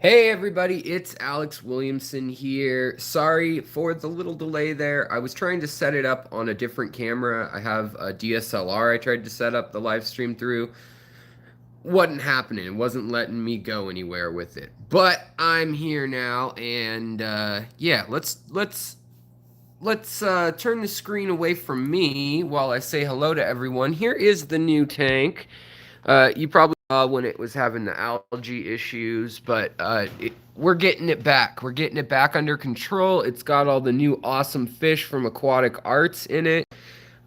Hey everybody, it's Alex Williamson here. Sorry for the little delay there. I was trying to set it up on a different camera. I have a DSLR I tried to set up the live stream through. Wasn't happening. It wasn't letting me go anywhere with it. But I'm here now and yeah, let's turn the screen away from me while I say hello to everyone. Here is the new tank. You probably saw when it was having the algae issues, but we're getting it back. We're getting it back under control. It's got all the new awesome fish from Aquatic Arts in it.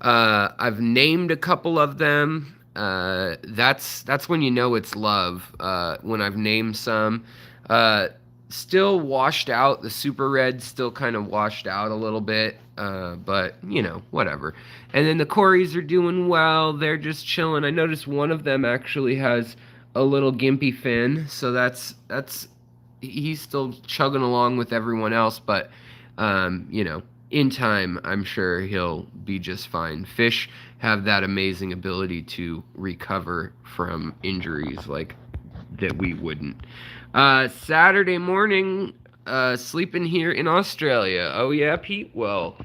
I've named a couple of them. That's when you know it's love. When I've named some. Uh, Still washed out. The super red still kind of washed out a little bit. But whatever. And then the Corys are doing well. They're just chilling. I noticed one of them actually has a little gimpy fin, so that's he's still chugging along with everyone else, but in time, I'm sure he'll be just fine. Fish have that amazing ability to recover from injuries like that we wouldn't. Saturday morning, sleeping here in Australia. Oh yeah, Pete? Well,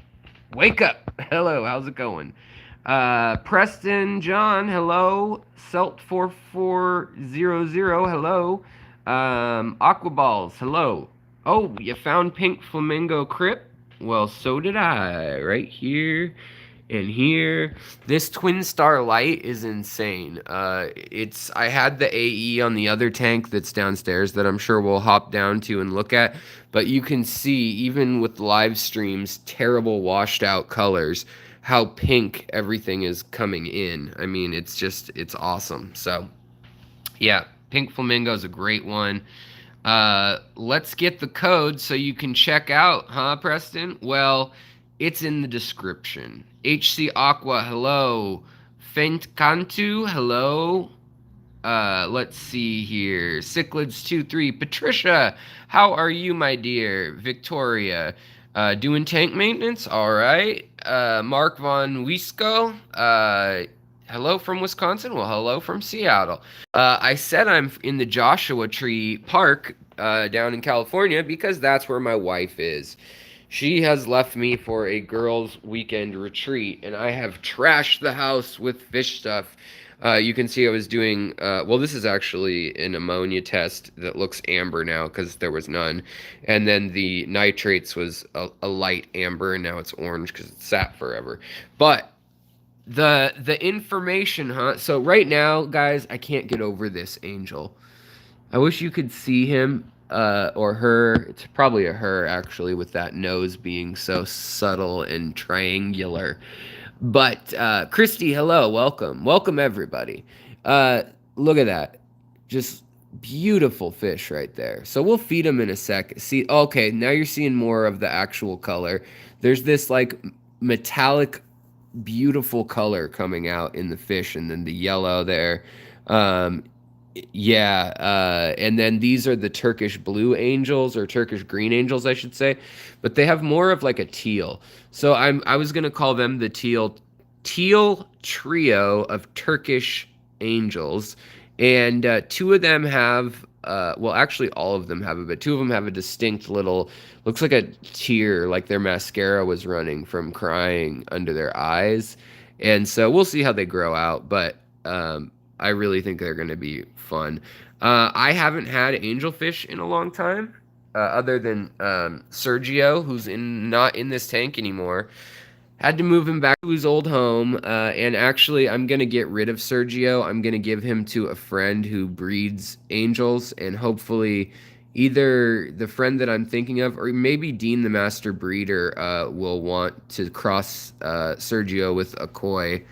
wake up. Hello, how's it going? Preston, John, hello. Selt4400, hello. Aquaballs, hello. Oh, you found Pink Flamingo Crypt? Well, so did I, right here and here. This twin star light is insane. I had the AE on the other tank that's downstairs that I'm sure we'll hop down to and look at, but you can see even with live streams, terrible washed out colors, how pink everything is coming in. I mean, it's awesome. So, yeah, Pink Flamingo is a great one. Let's get the code so you can check out, huh, Preston? Well, it's in the description. HC Aqua, hello. Fentkantu, hello. Let's see here. Cichlids23, Patricia, how are you, my dear? Victoria, doing tank maintenance? All right. Mark Von Wisco, hello from Wisconsin. Well, hello from Seattle. I said I'm in the Joshua Tree Park down in California because that's where my wife is. She has left me for a girls' weekend retreat, and I have trashed the house with fish stuff. You can see I was doing, well, this is actually an ammonia test that looks amber now because there was none. And then the nitrates was a light amber, and now it's orange because it sat forever. But the information, huh? So right now, guys, I can't get over this angel. I wish you could see him or her. It's probably a her, actually, with that nose being so subtle and triangular. But Christy, hello, welcome. Welcome, everybody. Look at that. Just beautiful fish right there. So we'll feed them in a sec. See, okay, now you're seeing more of the actual color. There's this like metallic beautiful color coming out in the fish, and then the yellow there. Um, yeah, and then these are the Turkish blue angels, or Turkish green angels, I should say, but they have more of like a teal. So I was gonna call them the teal trio of Turkish angels, and two of them have well, actually all of them have it, but two of them have a distinct little, looks like a tear, like their mascara was running from crying under their eyes. And so we'll see how they grow out, but I really think they're going to be fun. I haven't had angelfish in a long time, other than Sergio, who's not in this tank anymore. Had to move him back to his old home, and actually, I'm gonna get rid of Sergio. I'm gonna give him to a friend who breeds angels, and hopefully, either the friend that I'm thinking of, or maybe Dean the Master Breeder, will want to cross Sergio with a koi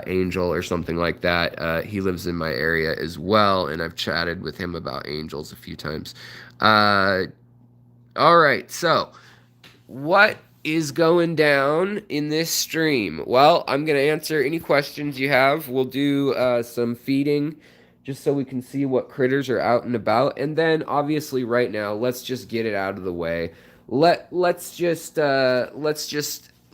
angel or something like that. He lives in my area as well, and I've chatted with him about angels a few times. All right, so what is going down in this stream? Well, I'm going to answer any questions you have. We'll do some feeding just so we can see what critters are out and about. And then obviously right now, let's just get it out of the way. Let's just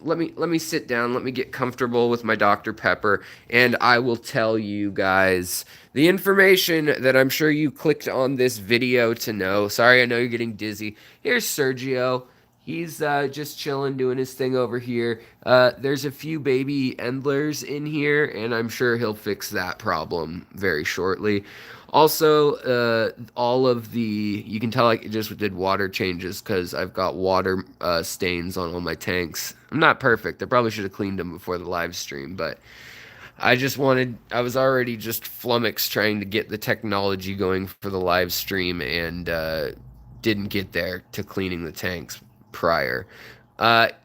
let me sit down, let me get comfortable with my Dr. Pepper, and I will tell you guys the information that I'm sure you clicked on this video to know. Sorry, I know you're getting dizzy. Here's Sergio. He's just chilling, doing his thing over here. There's a few baby endlers in here, and I'm sure he'll fix that problem very shortly. Also, all of the, you can tell I just did water changes because I've got water stains on all my tanks. I'm not perfect. I probably should have cleaned them before the live stream, but I was already just flummoxed trying to get the technology going for the live stream and didn't get there to cleaning the tanks prior.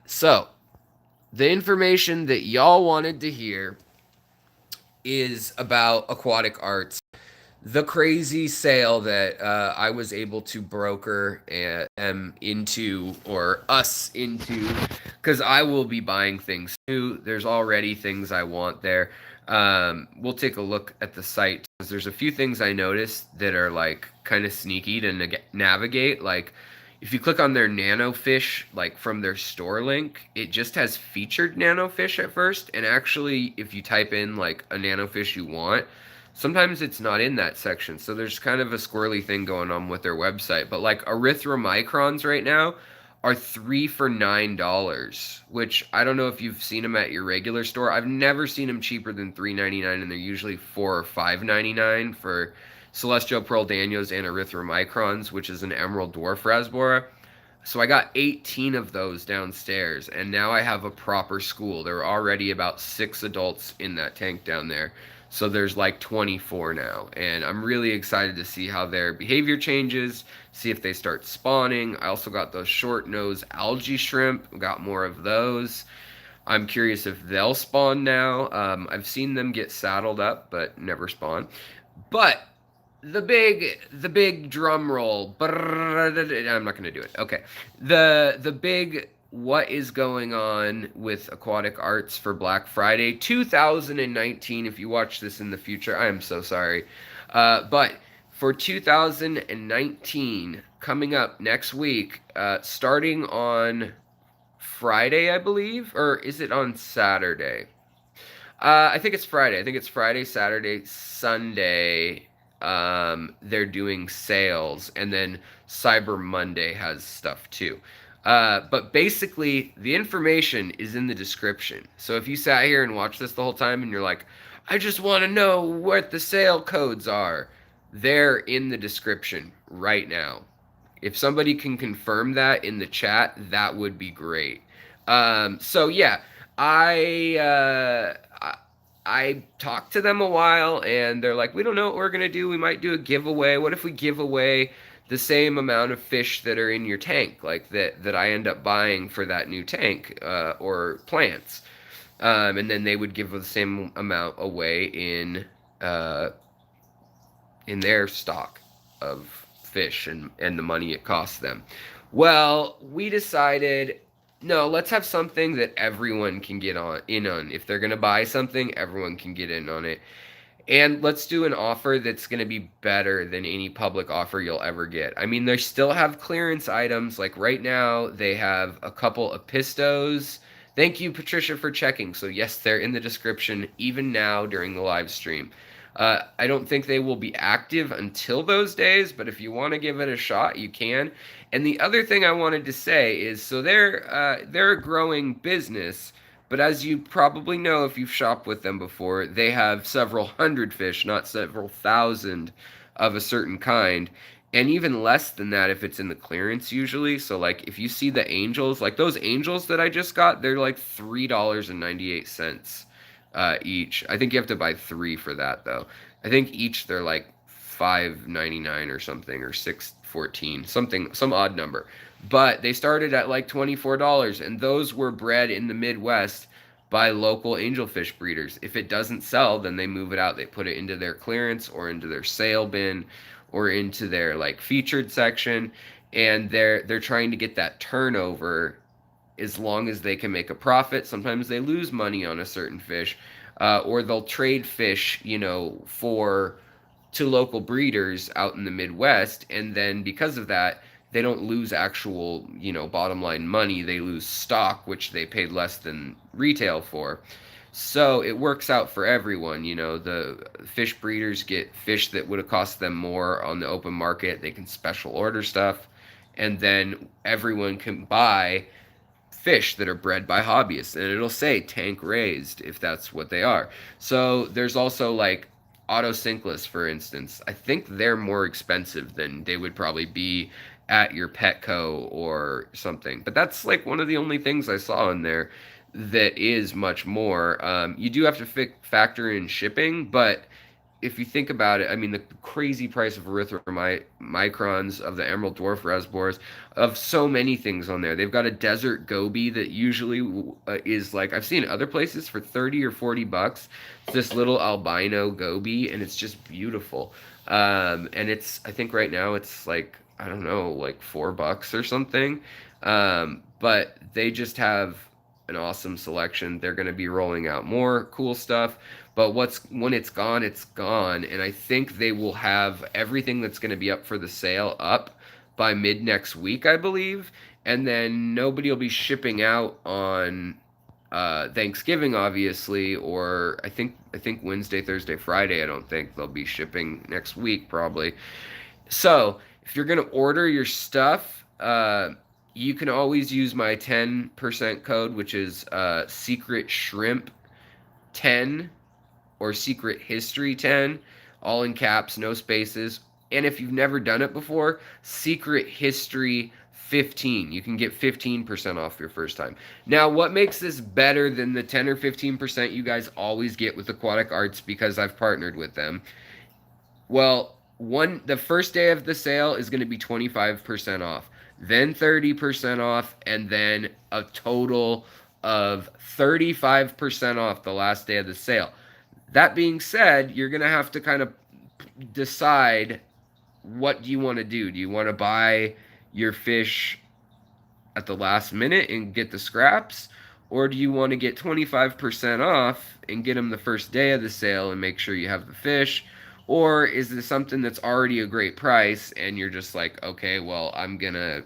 So, the information that y'all wanted to hear is about Aquatic Arts, the crazy sale that I was able to broker into, or us into, because I will be buying things too. There's already things I want there. We'll take a look at the site, because there's a few things I noticed that are like kind of sneaky to navigate. Like if you click on their nanofish, like from their store link, it just has featured nanofish at first, and actually if you type in like a nanofish you want, sometimes it's not in that section. So there's kind of a squirrely thing going on with their website. But like erythromicrons right now are 3 for $9, which I don't know if you've seen them at your regular store. I've never seen them cheaper than $3.99, and they're usually $4 or $5.99 for Celestial Pearl Danios and erythromicrons, which is an emerald dwarf rasbora. So I got 18 of those downstairs, and now I have a proper school. There were already about 6 adults in that tank down there. So there's like 24 now, and I'm really excited to see how their behavior changes, see if they start spawning. I also got those short-nosed algae shrimp, got more of those. I'm curious if they'll spawn now. I've seen them get saddled up, but never spawn. But the big drum roll. I'm not gonna do it. Okay, the big, what is going on with Aquatic Arts for Black Friday 2019. If you watch this in the future, I am so sorry. But for 2019, coming up next week, starting on Friday, I believe, or is it on Saturday? I think it's Friday. I think it's Friday, Saturday, Sunday. They're doing sales, and then Cyber Monday has stuff too. But basically, the information is in the description. So if you sat here and watched this the whole time and you're like, I just want to know what the sale codes are, they're in the description right now. If somebody can confirm that in the chat, that would be great. So yeah, I talked to them a while, and they're like, we don't know what we're going to do. We might do a giveaway. What if we give away the same amount of fish that are in your tank, like that I end up buying for that new tank, or plants? And then they would give the same amount away in their stock of fish and the money it costs them. Well, we decided, no, let's have something that everyone can get in on. If they're going to buy something, everyone can get in on it. And let's do an offer that's going to be better than any public offer you'll ever get. I mean, they still have clearance items. Like right now, they have a couple of pistos. Thank you, Patricia, for checking. So yes, they're in the description even now during the live stream. I don't think they will be active until those days, but if you want to give it a shot, you can. And the other thing I wanted to say is, so they're a growing business, but as you probably know if you've shopped with them before, they have several hundred fish, not several thousand of a certain kind, and even less than that if it's in the clearance usually. So like if you see the angels, like those angels that I just got, they're like $3.98 each. I think you have to buy 3 for that though. I think each they're like $5.99 or something, or $6.14, something, some odd number. But they started at like $24, and those were bred in the Midwest by local angelfish breeders. If it doesn't sell, then they move it out. They put it into their clearance or into their sale bin or into their like featured section, and they're trying to get that turnover as long as they can make a profit. Sometimes they lose money on a certain fish, or they'll trade fish, to local breeders out in the Midwest, and then because of that, they don't lose actual, bottom line money. They lose stock, which they paid less than retail for. So it works out for everyone. The fish breeders get fish that would have cost them more on the open market. They can special order stuff, and then everyone can buy fish that are bred by hobbyists, and it'll say tank raised if that's what they are. So there's also like autosynclists, for instance. I think they're more expensive than they would probably be at your Petco or something. But that's like one of the only things I saw in there that is much more. You do have to factor in shipping, but if you think about it, I mean, the crazy price of erythromicrons, of the emerald dwarf rasbors, of so many things on there. They've got a desert goby that usually is like, I've seen other places for 30 or 40 bucks. It's this little albino goby, and it's just beautiful. And I think right now it's like, I don't know, like $4 or something. But they just have an awesome selection. They're going to be rolling out more cool stuff. But when it's gone, it's gone. And I think they will have everything that's going to be up for the sale up by mid next week, I believe. And then nobody will be shipping out on Thanksgiving, obviously, or I think Wednesday, Thursday, Friday. I don't think they'll be shipping next week, probably. So if you're going to order your stuff, you can always use my 10% code, which is Secret Shrimp 10 or Secret History 10, all in caps, no spaces. And if you've never done it before, Secret History 15. You can get 15% off your first time. Now, what makes this better than the 10 or 15% you guys always get with Aquatic Arts, because I've partnered with them? Well, the first day of the sale is going to be 25% off, then 30% off, and then a total of 35% off the last day of the sale. That being said, you're going to have to kind of decide, what do you want to do? Do you want to buy your fish at the last minute and get the scraps? Or do you want to get 25% off and get them the first day of the sale and make sure you have the fish? Or is this something that's already a great price and you're just like, okay, well, I'm going to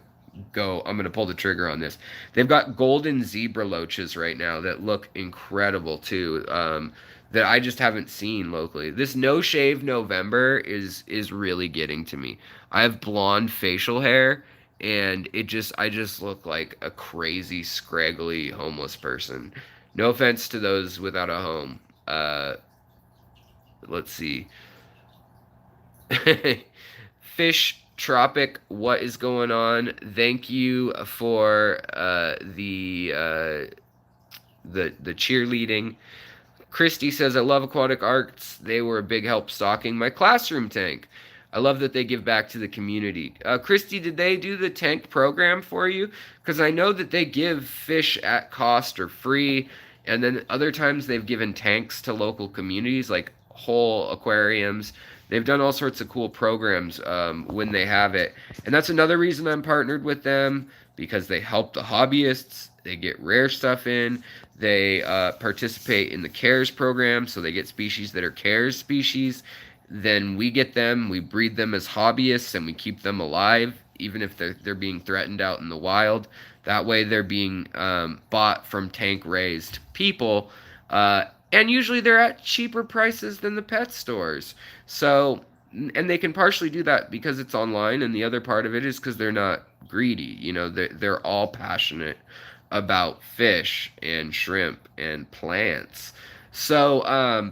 pull the trigger on this. They've got golden zebra loaches right now that look incredible too, that I just haven't seen locally. This No Shave November is really getting to me. I have blonde facial hair, and I just look like a crazy, scraggly, homeless person. No offense to those without a home. Let's see. Fish Tropic, what is going on? Thank you for the cheerleading. Christy says, I love Aquatic Arts. They were a big help stocking my classroom tank. I love that they give back to the community. Christy, did they do the tank program for you? Because I know that they give fish at cost or free, and then other times they've given tanks to local communities, like whole aquariums. They've done all sorts of cool programs when they have it. And that's another reason I'm partnered with them, because they help the hobbyists. They get rare stuff in. They participate in the CARES program, so they get species that are CARES species. Then we get them, we breed them as hobbyists, and we keep them alive, even if they're being threatened out in the wild. That way they're being bought from tank-raised people, and usually they're at cheaper prices than the pet stores. So, and they can partially do that because it's online, and the other part of it is because they're not greedy. They're all passionate about fish and shrimp and plants. So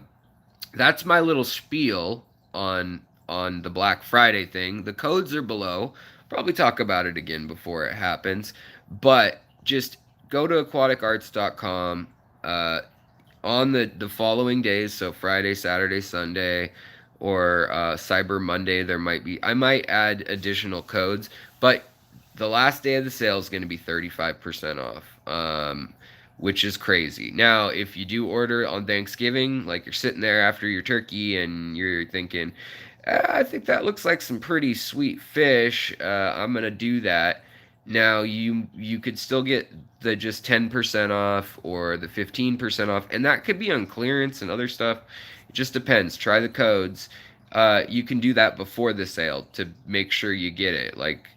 that's my little spiel on the Black Friday thing. The codes are below. Probably talk about it again before it happens, but just go to aquaticarts.com on the following days, so Friday, Saturday, Sunday, or Cyber Monday. I might add additional codes, but the last day of the sale is going to be 35% off, which is crazy. Now, if you do order on Thanksgiving, like you're sitting there after your turkey and you're thinking, I think that looks like some pretty sweet fish, I'm going to do that. Now, you could still get the just 10% off or the 15% off, and that could be on clearance and other stuff. It just depends. Try the codes. you can do that before the sale to make sure you get it. Like,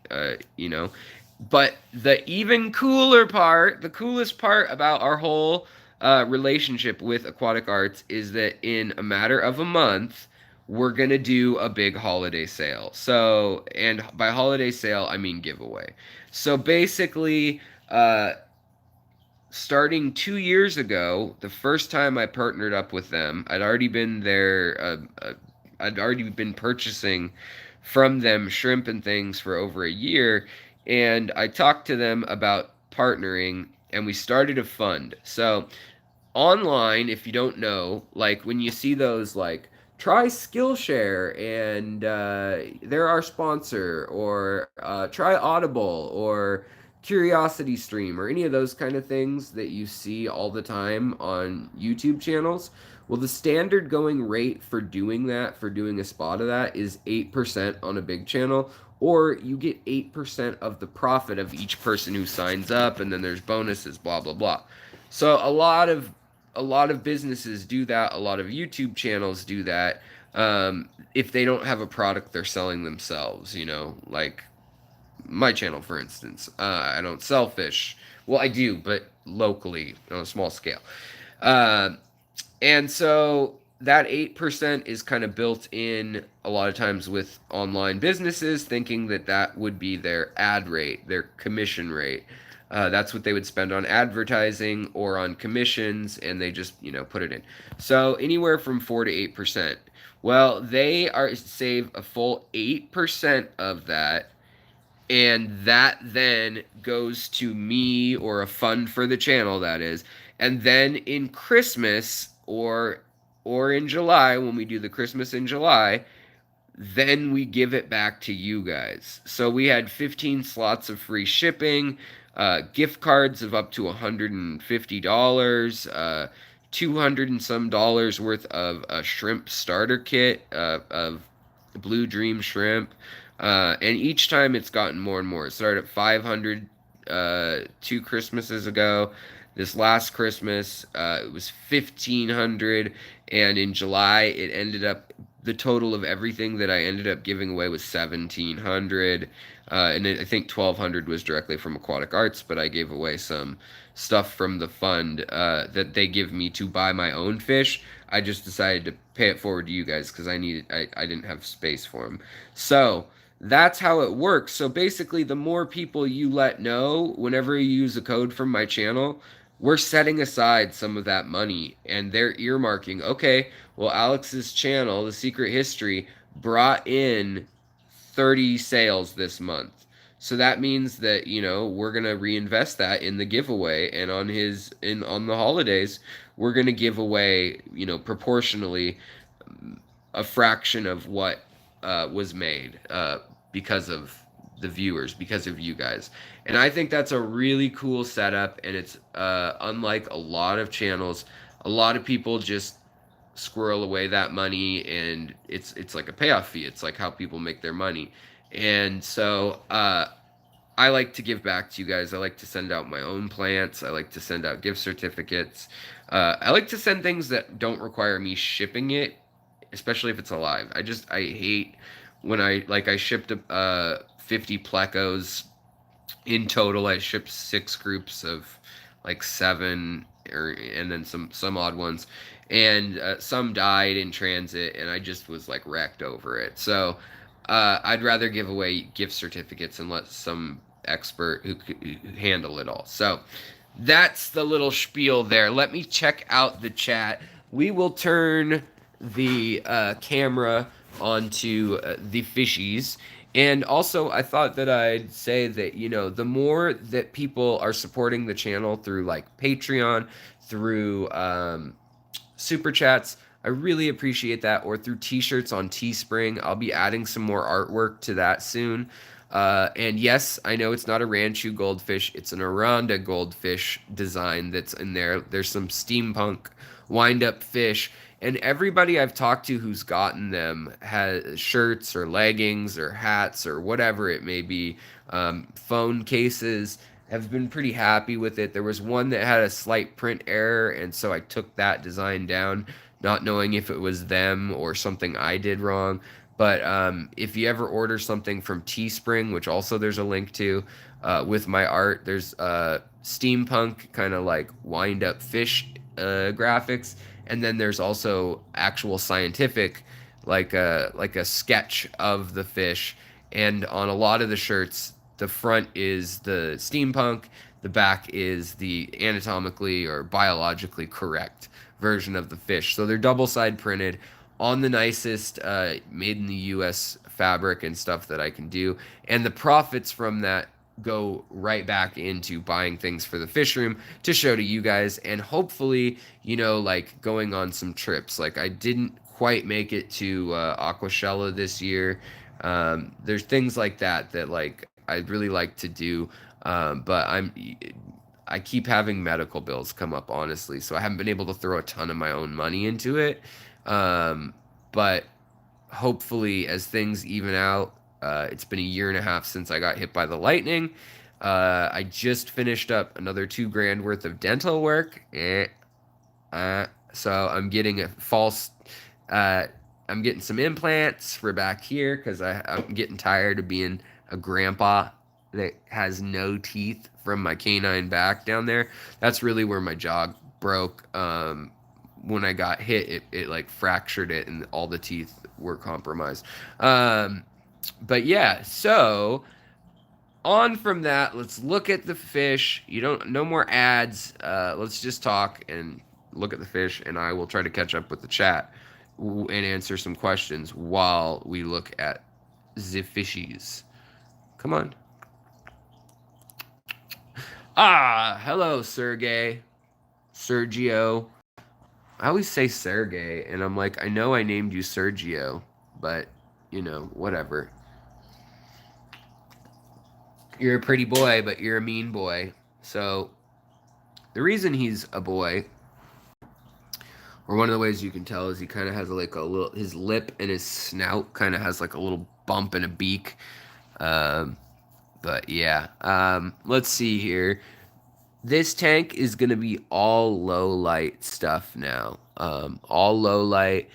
But the even cooler part, the coolest part about our whole relationship with Aquatic Arts is that in a matter of a month, we're going to do a big holiday sale. So, and by holiday sale, I mean giveaway. So basically, starting 2 years ago, the first time I partnered up with them, I'd already been there. I'd already been purchasing from them shrimp and things for over a year, and I talked to them about partnering, and we started a fund. So online, if you don't know, like when you see those like try Skillshare and they're our sponsor, or try Audible or Curiosity Stream, or any of those kind of things that you see all the time on YouTube channels. Well, the standard going rate for doing that, for doing a spot of that, is 8% on a big channel, or you get 8% of the profit of each person who signs up, and then there's bonuses, blah blah blah. So a lot of businesses do that. A lot of YouTube channels do that. If they don't have a product they're selling themselves, like my channel, for instance. I don't sell fish. Well, I do, but locally on a small scale. Uh, and so that 8% is kind of built in a lot of times with online businesses, thinking that that would be their ad rate, their commission rate. That's what they would spend on advertising or on commissions, and they just put it in. So anywhere from 4 to 8%. Well, they are save a full 8% of that, and that then goes to me, or a fund for the channel, that is. And then in Christmas, or in July, when we do the Christmas in July, then we give it back to you guys. So we had 15 slots of free shipping, gift cards of up to $150, 200 and some dollars worth of a shrimp starter kit of Blue Dream shrimp. And each time it's gotten more and more. It started at 500 two Christmases ago. This last Christmas, it was 1,500, and in July, it ended up, the total of everything that I ended up giving away was 1,700, and I think 1,200 was directly from Aquatic Arts, but I gave away some stuff from the fund that they give me to buy my own fish. I just decided to pay it forward to you guys because I didn't have space for them. So that's how it works. So basically, the more people you let know whenever you use a code from my channel, we're setting aside some of that money, and they're earmarking, okay, well, Alex's channel, The Secret History, brought in 30 sales this month. So that means that, we're going to reinvest that in the giveaway, and on the holidays, we're going to give away, proportionally a fraction of what was made because of the viewers, because of you guys. And I think that's a really cool setup, and it's unlike a lot of channels. A lot of people just squirrel away that money, and it's like a payoff fee. It's like how people make their money. And so I like to give back to you guys. I like to send out my own plants. I like to send out gift certificates. I like to send things that don't require me shipping it, especially if it's alive. I hate when I shipped 50 plecos in total. I shipped 6 groups of like 7, and then some odd ones, and some died in transit, and I just was like wrecked over it. So I'd rather give away gift certificates and let some expert who could handle it all. So that's the little spiel there. Let me check out the chat. We will turn the camera onto the fishies. And also, I thought that I'd say that, the more that people are supporting the channel through like Patreon, through Super Chats, I really appreciate that, or through t-shirts on Teespring. I'll be adding some more artwork to that soon. And yes, I know it's not a Ranchu goldfish. It's an Aranda goldfish design that's in there. There's some steampunk wind-up fish. And everybody I've talked to who's gotten them has shirts or leggings or hats or whatever it may be, phone cases, have been pretty happy with it. There was one that had a slight print error, and so I took that design down not knowing if it was them or something I did wrong. But if you ever order something from Teespring, which also there's a link to, with my art, there's steampunk kind of like wind up fish graphics, and then there's also actual scientific, like a sketch of the fish. And on a lot of the shirts, the front is the steampunk, the back is the anatomically or biologically correct version of the fish. So they're double side printed on the nicest made in the US fabric and stuff that I can do. And the profits from that go right back into buying things for the fish room to show to you guys, and hopefully, like going on some trips. Like I didn't quite make it to Aquashella this year. There's things like that like I'd really like to do, but I keep having medical bills come up, honestly, so I haven't been able to throw a ton of my own money into it. But hopefully, as things even out, it's been a year and a half since I got hit by the lightning. I just finished up another $2,000 worth of dental work. So I'm getting a false. I'm getting some implants for back here because I'm getting tired of being a grandpa that has no teeth from my canine back down there. That's really where my jaw broke. When I got hit, it like fractured it, and all the teeth were compromised. But yeah, so on from that, let's look at the fish. No more ads. Let's just talk and look at the fish, and I will try to catch up with the chat and answer some questions while we look at the fishies. Come on. Hello, Sergey. Sergio. I always say Sergey, and I'm like, I know I named you Sergio, but, whatever. You're a pretty boy, but you're a mean boy. So, the reason he's a boy, or one of the ways you can tell, is he kind of has like a little, his lip and his snout kind of has like a little bump and a beak. But yeah, let's see here. This tank is going to be all low light stuff now. All low light.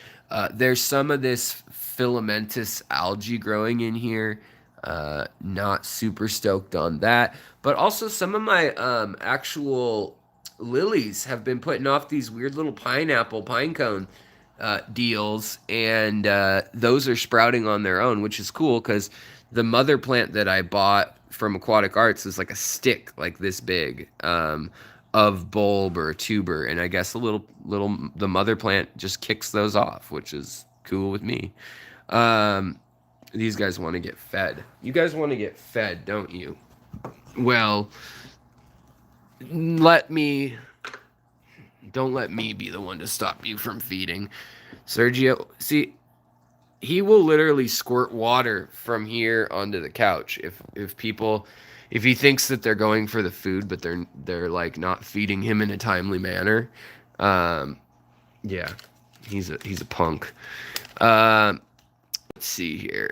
There's some of this filamentous algae growing in here. Not super stoked on that. But also some of my actual lilies have been putting off these weird little pine cone deals. And those are sprouting on their own, which is cool because the mother plant that I bought from Aquatic Arts is like a stick like this big of bulb or tuber, and I guess the mother plant just kicks those off, which is cool with me. These guys want to get fed. You guys want to get fed, don't you? Well, don't let me be the one to stop you from feeding. Sergio, see, he will literally squirt water from here onto the couch if he thinks that they're going for the food, but they're like not feeding him in a timely manner. Yeah, he's a punk. Let's see here.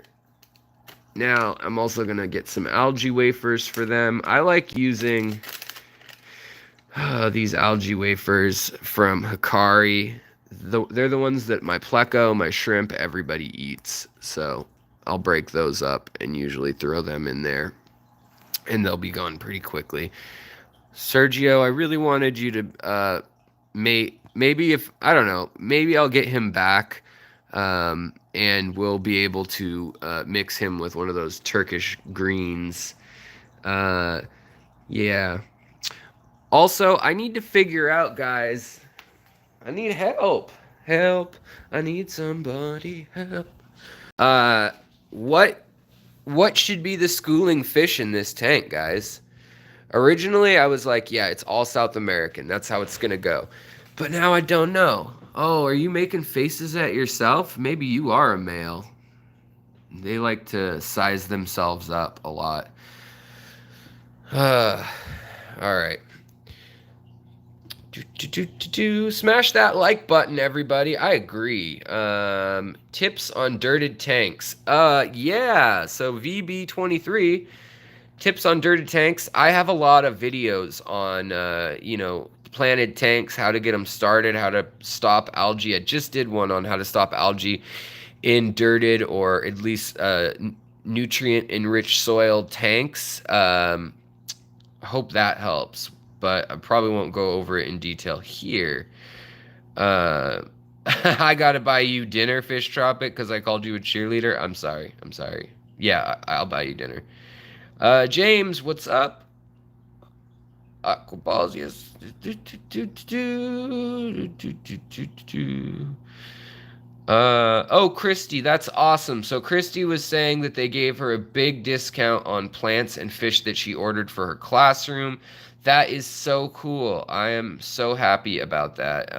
Now I'm also gonna get some algae wafers for them. I like using these algae wafers from Hikari. They're the ones that my pleco, my shrimp, everybody eats. So I'll break those up and usually throw them in there, and they'll be gone pretty quickly. Sergio, I really wanted you to maybe I'll get him back, and we'll be able to mix him with one of those Turkish greens. Yeah. Also, I need to figure out, guys. I need help. Help. I need somebody help. What should be the schooling fish in this tank, guys? Originally, I was like, yeah, it's all South American. That's how it's going to go. But now I don't know. Oh, are you making faces at yourself? Maybe you are a male. They like to size themselves up a lot. All right. Smash that like button, everybody. I agree. Tips on dirted tanks. Yeah. So VB23 tips on dirted tanks. I have a lot of videos on planted tanks, how to get them started, how to stop algae. I just did one on how to stop algae in dirted or at least nutrient-enriched soil tanks. Hope that helps, but I probably won't go over it in detail here. I gotta buy you dinner, Fish Tropic, because I called you a cheerleader. I'm sorry. Yeah, I'll buy you dinner. James, what's up? Aquaballs, yes. Oh, Christy, that's awesome. So Christy was saying that they gave her a big discount on plants and fish that she ordered for her classroom. That is so cool. I am so happy about that.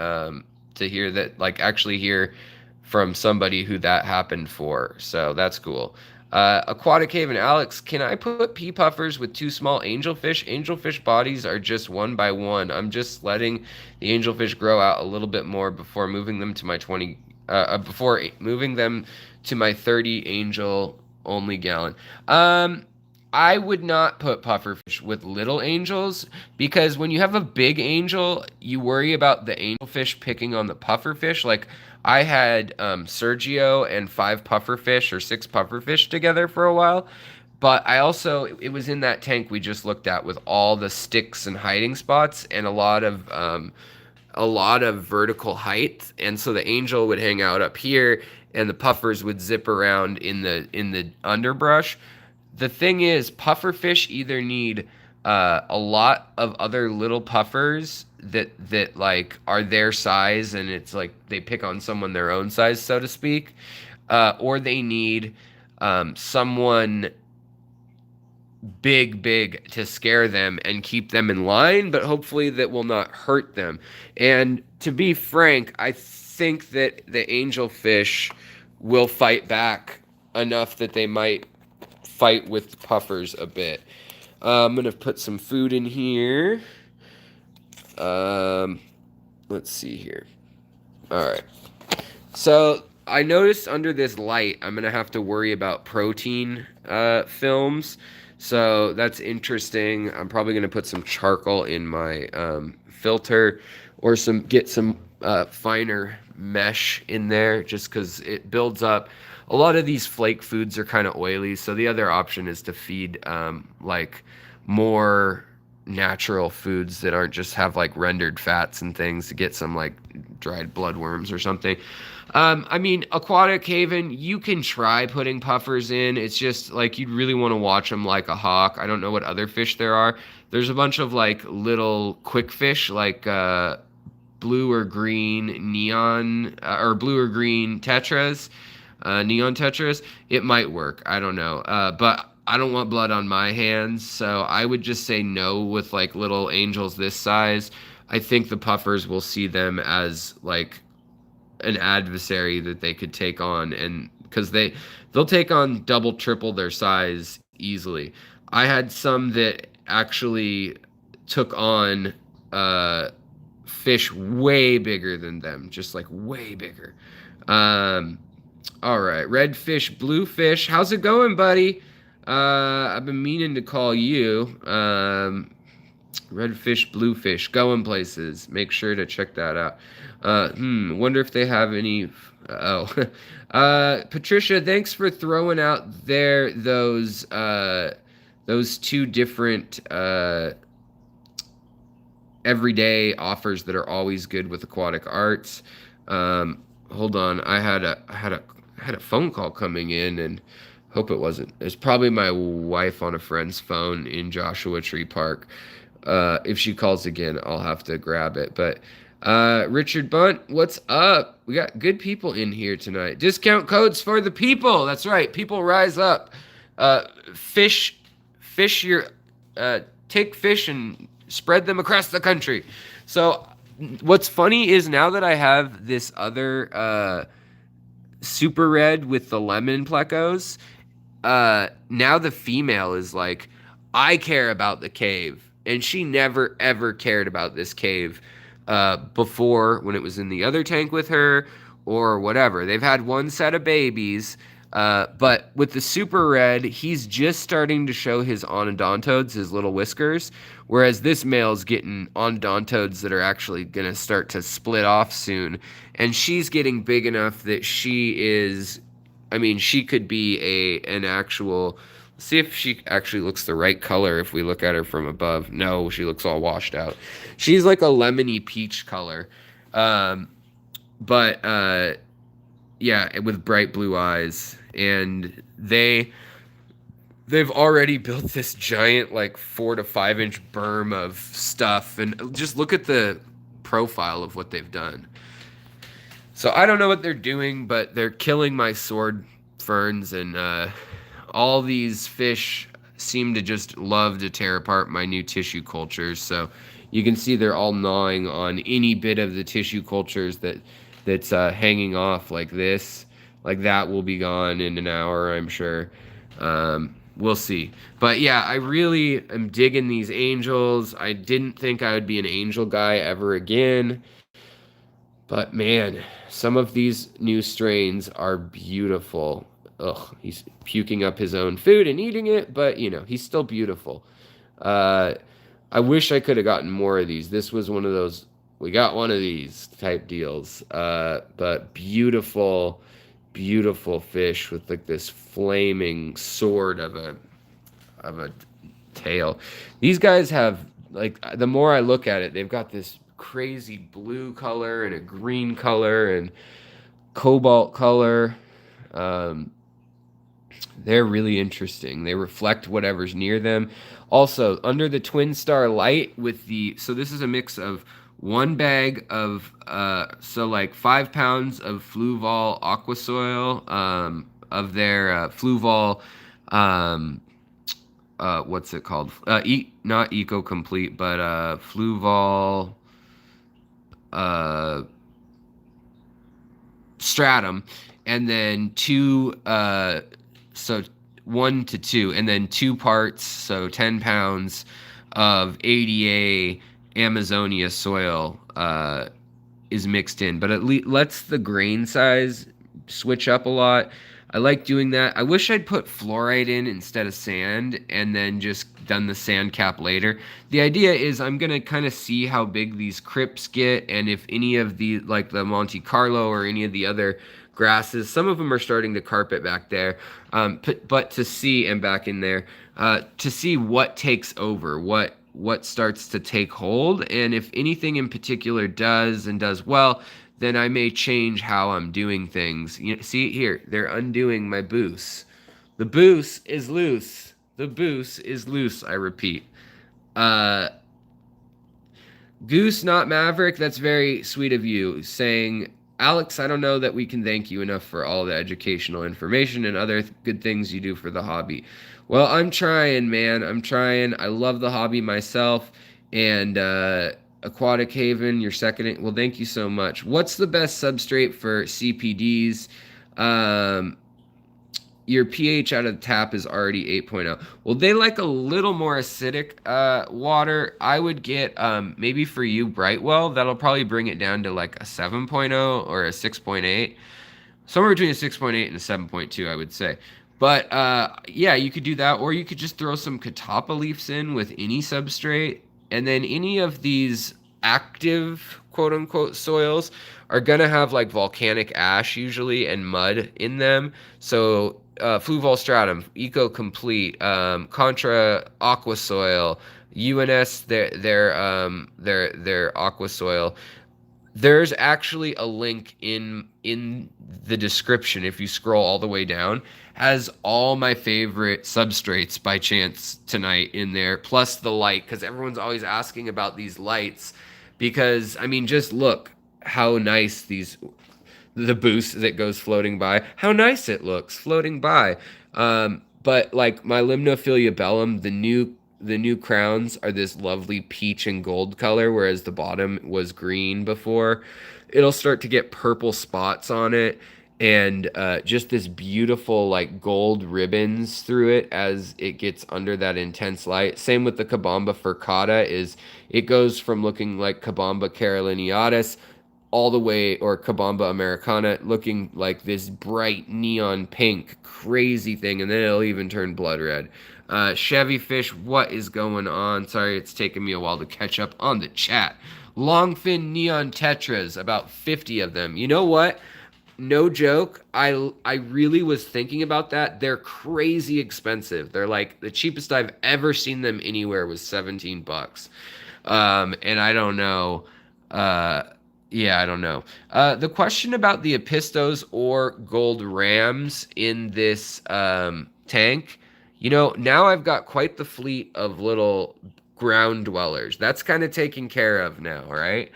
To hear that, like, actually hear from somebody who that happened for. So that's cool. Aquatic Haven, Alex, can I put pea puffers with 2 small angelfish? Angelfish bodies are just 1 by 1. I'm just letting the angelfish grow out a little bit more before moving them to my 30 angel only gallon. I would not put pufferfish with little angels, because when you have a big angel, you worry about the angelfish picking on the pufferfish. Like, I had Sergio and 5 pufferfish or 6 pufferfish together for a while, but it was in that tank we just looked at with all the sticks and hiding spots and a lot of vertical height, and so the angel would hang out up here and the puffers would zip around in the underbrush. The thing is, pufferfish either need a lot of other little puffers that like are their size, and it's like they pick on someone their own size, so to speak, or they need someone big to scare them and keep them in line, but hopefully that will not hurt them. And to be frank, I think that the angelfish will fight back enough that they might fight with the puffers a bit. I'm gonna put some food in here. Let's see here. All right. So I noticed under this light, I'm gonna have to worry about protein films. So that's interesting. I'm probably gonna put some charcoal in my filter, or get some finer mesh in there, just because it builds up. A lot of these flake foods are kind of oily, so the other option is to feed like more natural foods that aren't just have like rendered fats and things, to get some like dried bloodworms or something. I mean, Aquatic Haven, you can try putting puffers in. It's just like you'd really want to watch them like a hawk. I don't know what other fish there are. There's a bunch of like little quick fish, like blue or green neon or blue or green tetras. Neon tetras, it might work. I don't know. But I don't want blood on my hands, so I would just say no with like little angels this size. I think the puffers will see them as like an adversary that they could take on, and because they'll take on double, triple their size easily. I had some that actually took on fish way bigger than them, just like way bigger. All right, red fish, blue fish. How's it going, buddy? I've been meaning to call you. Red fish, blue fish, going places. Make sure to check that out. Wonder if they have any. Patricia, thanks for throwing out those 2 different everyday offers that are always good with Aquatic Arts. Hold on, I had a phone call coming in, and hope it wasn't. It's probably my wife on a friend's phone in Joshua Tree Park. If she calls again, I'll have to grab it. But Richard Bunt, what's up? We got good people in here tonight. Discount codes for the people. That's right. People rise up. Take fish and spread them across the country. So what's funny is now that I have this other super red with the lemon plecos, now the female is like, I care about the cave. And she never, ever cared about this cave before, when it was in the other tank with her or whatever. They've had one set of babies, But with the super red, he's just starting to show his onodontodes, his little whiskers, whereas this male's getting onodontodes that are actually going to start to split off soon. And she's getting big enough that she is, I mean, she could be an actual. See if she actually looks the right color if we look at her from above. No, she looks all washed out. She's like a lemony peach color. But yeah, with bright blue eyes, and they've already built this giant like 4 to 5 inch berm of stuff, and just look at the profile of what they've done. So I don't know what they're doing, but they're killing my sword ferns, and all these fish seem to just love to tear apart my new tissue cultures. So you can see they're all gnawing on any bit of the tissue cultures that's hanging off like this. Like that will be gone in an hour, I'm sure. We'll see. But yeah, I really am digging these angels. I didn't think I would be an angel guy ever again. But man, some of these new strains are beautiful. Ugh, he's puking up his own food and eating it, but you know, he's still beautiful. I wish I could have gotten more of these. This was one of those, we got one of these type deals. But beautiful, beautiful fish with like this flaming sword of a tail. These guys have, like, the more I look at it, they've got this crazy blue color and a green color and cobalt color. They're really interesting. They reflect whatever's near them. Also, under the Twin Star light with the, so this is a mix of one bag of, so like 5 pounds of Fluval aqua soil, of their Fluval, what's it called? Not Eco Complete, but Fluval stratum, and then 2, so 1 to 2, and then 2 parts, so 10 pounds of ADA Amazonia soil is mixed in, but it lets the grain size switch up a lot. I like doing that. I wish I'd put fluoride in instead of sand and then just done the sand cap later. The idea is I'm going to kind of see how big these crypts get, and if any of the, like the Monte Carlo or any of the other grasses, some of them are starting to carpet back there, but to see, and back in there, to see what takes over, what starts to take hold, and if anything in particular does and does well, then I may change how I'm doing things. You know, see here, they're undoing my boos. The boos is loose. The boos is loose, I repeat. Goose, not Maverick, that's very sweet of you, saying, Alex, I don't know that we can thank you enough for all the educational information and other good things you do for the hobby. Well, I'm trying, man. I'm trying. I love the hobby myself. And Aquatic Haven, your second. Well, thank you so much. What's the best substrate for CPDs? Your pH out of the tap is already 8.0. Well, they like a little more acidic water. I would get, maybe for you, Brightwell. That'll probably bring it down to like a 7.0 or a 6.8. Somewhere between a 6.8 and a 7.2, I would say. But yeah, you could do that, or you could just throw some catappa leaves in with any substrate, and then any of these active quote-unquote soils are gonna have like volcanic ash usually and mud in them. So Fluval stratum, Eco Complete, Contra aqua soil, UNS their aqua soil. There's actually a link in the description, if you scroll all the way down, has all my favorite substrates by chance tonight in there, plus the light, because everyone's always asking about these lights, because I mean, just look how nice the boost that goes floating by, how nice it looks floating by. But like my Limnophilia bellum, the new crowns are this lovely peach and gold color, whereas the bottom was green before. It'll start to get purple spots on it, and just this beautiful like gold ribbons through it as it gets under that intense light. Same with the Kabamba furcata, is it goes from looking like Kabamba caroliniatus all the way, or Cabamba Americana, looking like this bright neon pink crazy thing, and then it'll even turn blood red. Chevy fish, what is going on? Sorry, it's taken me a while to catch up on the chat. Longfin neon tetras, about 50 of them. You know what? No joke. I really was thinking about that. They're crazy expensive. They're like the cheapest I've ever seen them anywhere was $17. And I don't know. Yeah, I don't know. The question about the Epistos or gold rams in this tank, now I've got quite the fleet of little ground dwellers. That's kind of taken care of now, right?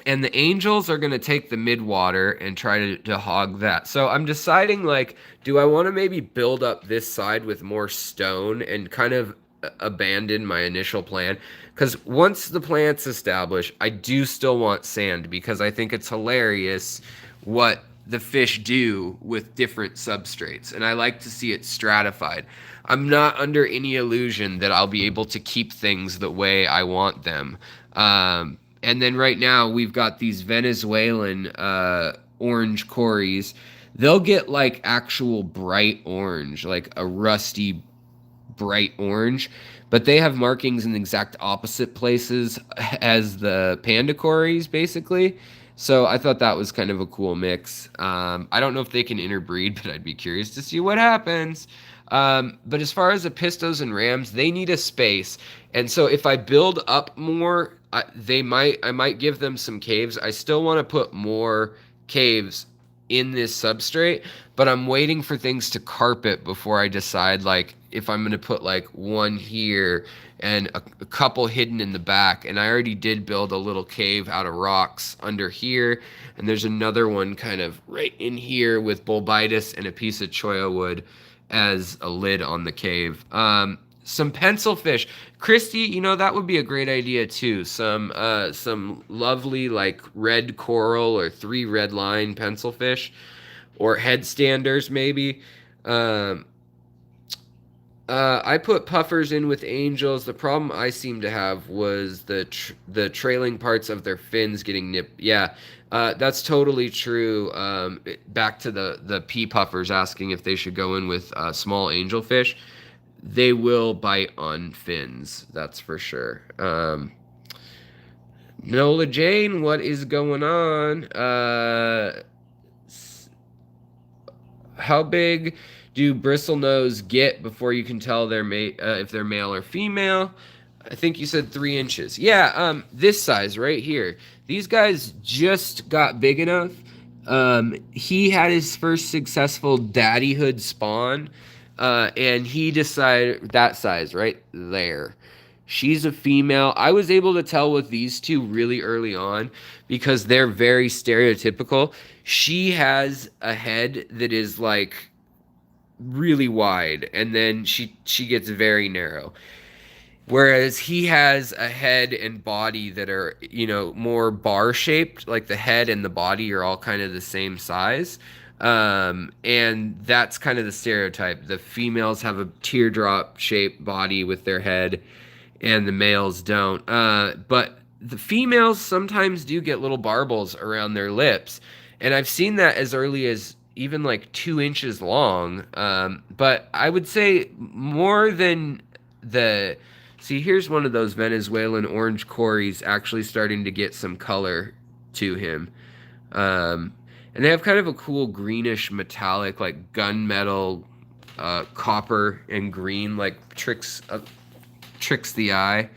And the angels are going to take the mid-water and try to hog that. So I'm deciding, like, do I want to maybe build up this side with more stone and kind of abandon my initial plan? Because once the plant's established, I do still want sand, because I think it's hilarious what the fish do with different substrates, and I like to see it stratified. I'm not under any illusion that I'll be able to keep things the way I want them. And then right now we've got these Venezuelan orange cories. They'll get like actual bright orange, like a rusty bright orange, but they have markings in the exact opposite places as the panda cories, basically. So I thought that was kind of a cool mix. I don't know if they can interbreed, but I'd be curious to see what happens. But as far as the pistos and rams, they need a space. And so if I build up more, I might give them some caves. I still want to put more caves in this substrate, but I'm waiting for things to carpet before I decide, like, if I'm going to put like one here and a couple hidden in the back. And I already did build a little cave out of rocks under here, and there's another one kind of right in here with bulbitis and a piece of cholla wood as a lid on the cave. Some pencil fish. Christy, that would be a great idea too. Some lovely like red coral or 3 red line pencil fish, or headstanders maybe. I put puffers in with angels. The problem I seem to have was the trailing parts of their fins getting nipped. Yeah, that's totally true. Back to the pea puffers asking if they should go in with small angelfish. They will bite on fins, that's for sure. Nola Jane, what is going on? How big do bristlenose get before you can tell if they're male or female? I think you said 3 inches. Yeah, this size right here. These guys just got big enough. He had his first successful daddyhood spawn. And he decided that size right there. She's a female. I was able to tell with these two really early on because they're very stereotypical. She has a head that is like really wide, and then she gets very narrow. Whereas he has a head and body that are, more bar shaped, like the head and the body are all kind of the same size. And that's kind of the stereotype. The females have a teardrop shaped body with their head, and the males don't. But the females sometimes do get little barbels around their lips, and I've seen that as early as even like 2 inches long. But I would say more than see, here's one of those Venezuelan orange cories actually starting to get some color to him. And they have kind of a cool greenish metallic, like gunmetal, copper and green, like tricks the eye.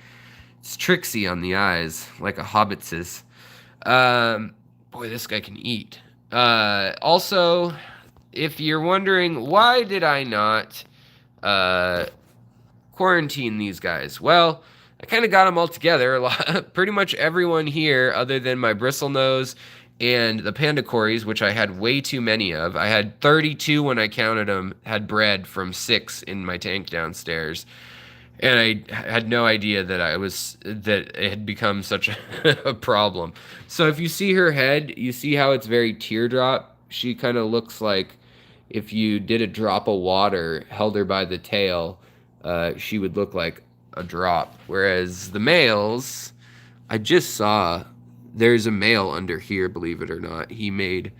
It's tricksy on the eyes, like a hobbit's. Boy, this guy can eat. Also, if you're wondering, why did I not quarantine these guys? Well, I kind of got them all together. Pretty much everyone here, other than my bristlenose and the panda cories, which I had way too many of. I had 32 when I counted them, had bred from 6 in my tank downstairs. And I had no idea that it had become such a problem. So if you see her head, you see how it's very teardrop. She kind of looks like if you did a drop of water, held her by the tail, she would look like a drop. Whereas the males, I just saw there's a male under here, believe it or not. He made,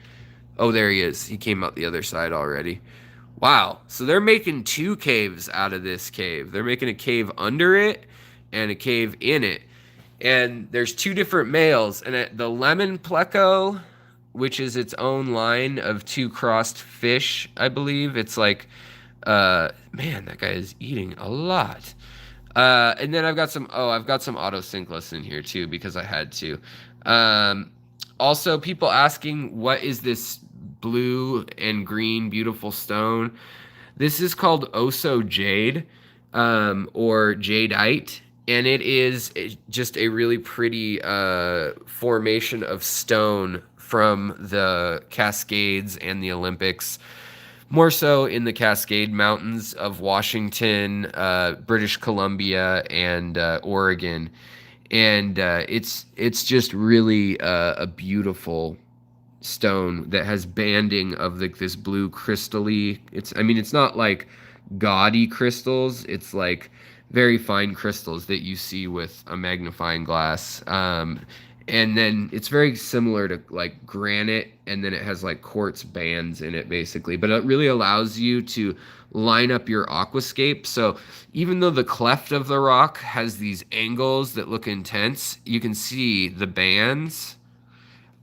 oh, there he is. He came out the other side already. Wow. So they're making two caves out of this cave. They're making a cave under it and a cave in it. And there's two different males. And the lemon pleco, which is its own line of two crossed fish, I believe. It's like, man, that guy is eating a lot. And then I've got some autosynclus in here too because I had to. Also, people asking, what is this blue and green beautiful stone? This is called Oso Jade, or Jadeite, and it is just a really pretty formation of stone from the Cascades and the Olympics. More so in the Cascade Mountains of Washington, British Columbia, and Oregon, and it's just really a beautiful stone that has banding of this blue crystally. It's not like gaudy crystals. It's like very fine crystals that you see with a magnifying glass. And then it's very similar to like granite, and then it has like quartz bands in it basically, but it really allows you to line up your aquascape. So even though the cleft of the rock has these angles that look intense, you can see the bands.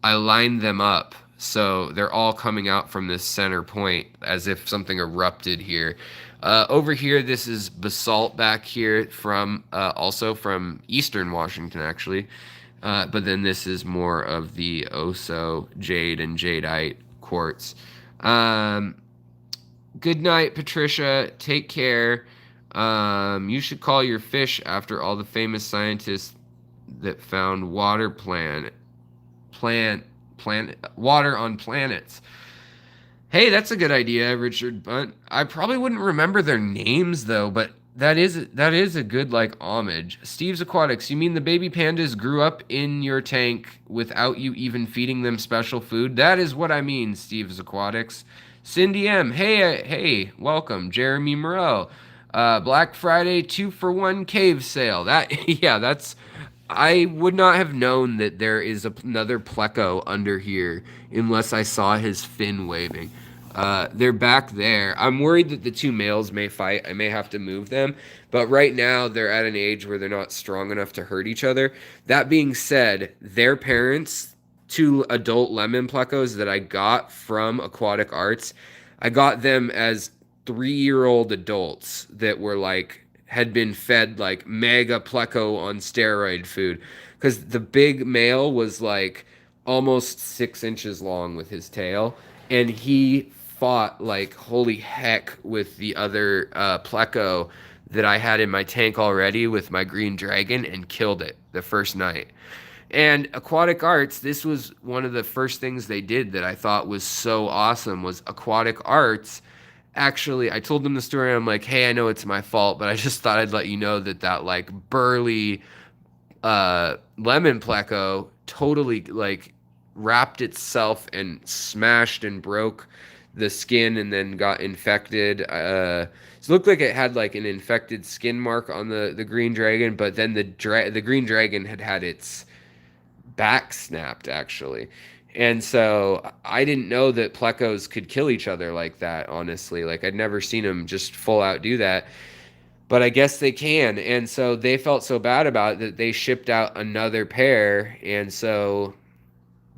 I lined them up so they're all coming out from this center point as if something erupted here. Over here, this is basalt back here from also from eastern Washington, actually. But then this is more of the Oso jade and jadeite quartz. Good night, Patricia. Take care. You should call your fish after all the famous scientists that found water water on planets. Hey, that's a good idea, Richard Bunt. I probably wouldn't remember their names though, but that is a good like homage. Steve's Aquatics, you mean the baby pandas grew up in your tank without you even feeding them special food? That is what I mean, Steve's Aquatics. Cindy M, hey, welcome. Jeremy Moreau, Black Friday 2-for-1 cave sale. I would not have known that there is another pleco under here unless I saw his fin waving. They're back there. I'm worried that the two males may fight. I may have to move them. But right now, they're at an age where they're not strong enough to hurt each other. That being said, their parents, two adult lemon plecos that I got from Aquatic Arts, I got them as 3-year-old adults that were like, had been fed like mega pleco on steroid food. Because the big male was like almost 6 inches long with his tail. And he fought like holy heck with the other pleco that I had in my tank already with my green dragon and killed it the first night. And Aquatic Arts, this was one of the first things they did that I thought was so awesome, was Aquatic Arts. Actually, I told them the story. I'm like, hey, I know it's my fault, but I just thought I'd let you know that like burly lemon pleco totally like wrapped itself and smashed and broke the skin and then got infected. So it looked like it had like an infected skin mark on the green dragon, but then the green dragon had its back snapped actually. And so I didn't know that plecos could kill each other like that, honestly. Like I'd never seen them just full out do that. But I guess they can. And so they felt so bad about it that they shipped out another pair. And so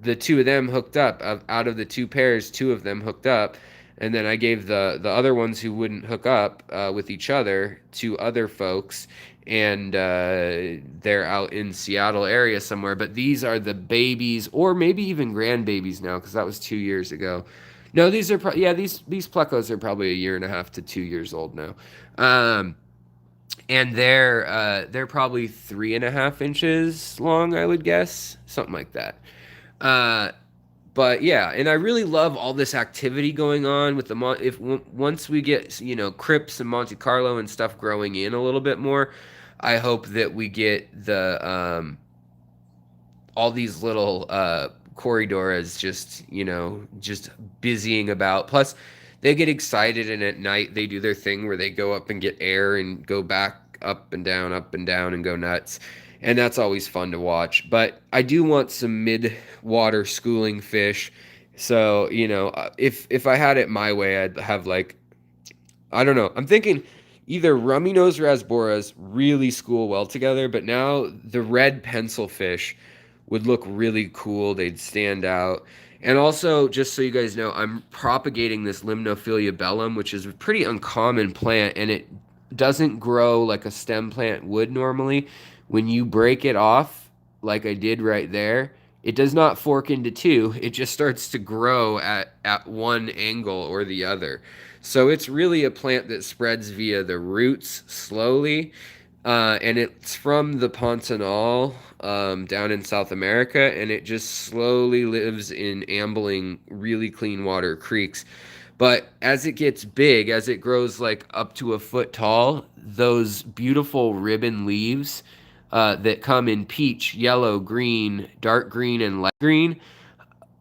the two of them hooked up. Out of the two pairs, two of them hooked up. And then I gave the other ones who wouldn't hook up with each other to other folks. And they're out in Seattle area somewhere. But these are the babies, or maybe even grandbabies now, because that was 2 years ago. No, these are these plecos are probably 1.5 to 2 years old now. And they're probably 3.5 inches long, I would guess, something like that. But yeah, and I really love all this activity going on with once we get Crips and Monte Carlo and stuff growing in a little bit more, I hope that we get the all these little corridoras just busying about. Plus, they get excited, and at night they do their thing where they go up and get air and go back up and down and go nuts. and that's always fun to watch. But I do want some mid-water schooling fish. So, you know, if I had it my way, I'd have like, I don't know. I'm thinking either rummy nose rasboras really school well together, but now the red pencil fish would look really cool. They'd stand out. And also, just so you guys know, I'm propagating this Limnophilia bellum, which is a pretty uncommon plant, and it doesn't grow like a stem plant would normally. When you break it off, like I did right there, it does not fork into two. It just starts to grow at one angle or the other. So it's really a plant that spreads via the roots slowly. And it's from the Pantanal down in South America, and it just slowly lives in ambling, really clean water creeks. But as it gets big, as it grows like up to a foot tall, those beautiful ribbon leaves that come in peach, yellow, green, dark green, and light green,